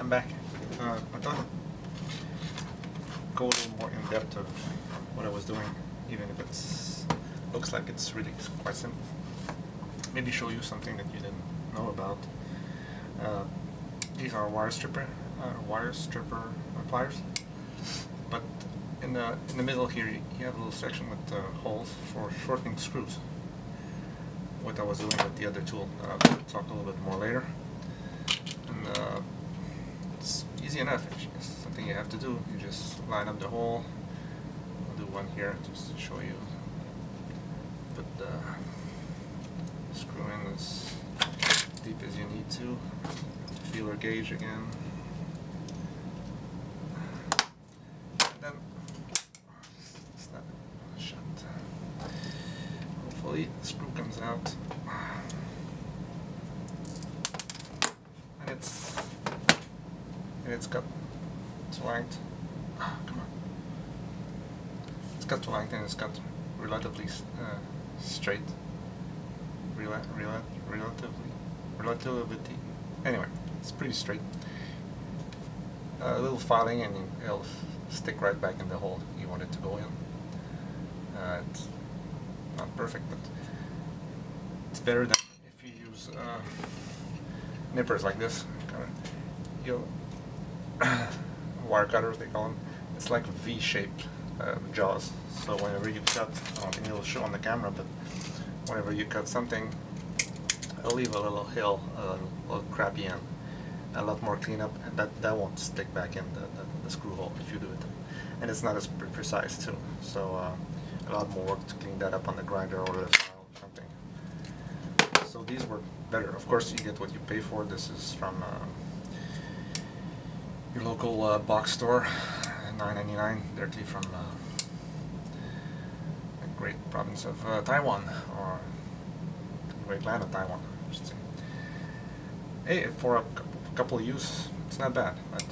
I'm back. I thought I'd go a little more in depth of what I was doing, even if it looks like it's really quite simple. Maybe show you something that you didn't know about. These are wire stripper pliers, but in the middle here you have a little section with holes for shortening screws. What I was doing with the other tool, I'll talk a little bit more later. And it's easy enough. It's something you have to do. You just line up the hole. I'll do one here just to show you. Put the screw in as deep as you need to. Feeler gauge again. And then snap it shut. Hopefully the screw comes out. And it's got to length. Come on. It's got to length and it's got relatively straight. Relativity. Anyway, it's pretty straight. A little filing and it'll stick right back in the hole you want it to go in. It's not perfect, but it's better than if you use nippers like this. Wire cutters, they call them. It's like V-shaped jaws. So whenever you cut, I don't think it'll show on the camera, but whenever you cut something, it'll leave a little hill, a little crappy end, a lot more cleanup, and that won't stick back in the screw hole if you do it. And it's not as precise too, so a lot more work to clean that up on the grinder or the file or something. So these work better. Of course, you get what you pay for. This is from your local box store, $9.99, directly from the great province of Taiwan, or the great land of Taiwan, I should say. Hey, for a couple of use, it's not bad, but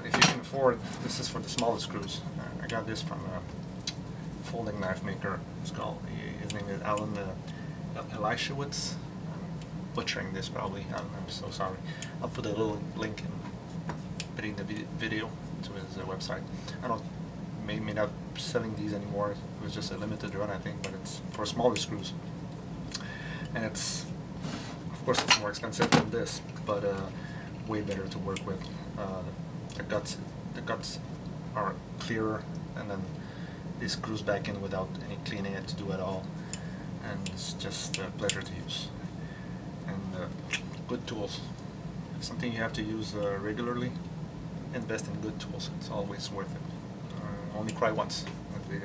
if you can afford, this is for the smallest screws. I got this from a folding knife maker. It's called, his name is Alan Elishewitz. I'm butchering this probably, I'm so sorry. I'll put a little link in the video to his website. I don't, maybe not selling these anymore. It was just a limited run, I think, but it's for smaller screws. And it's, of course, it's more expensive than this, but way better to work with. The guts are clearer, and then this screws back in without any cleaning it to do at all. And it's just a pleasure to use. And good tools. It's something you have to use regularly. Invest in good tools. It's always worth it. Only cry once,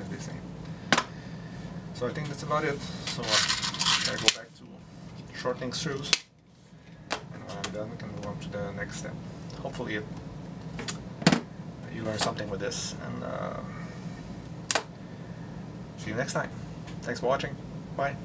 as they say. So I think that's about it. So I go back to shortening screws, and when I'm done, we can move on to the next step. Hopefully, you learn something with this, and see you next time. Thanks for watching. Bye.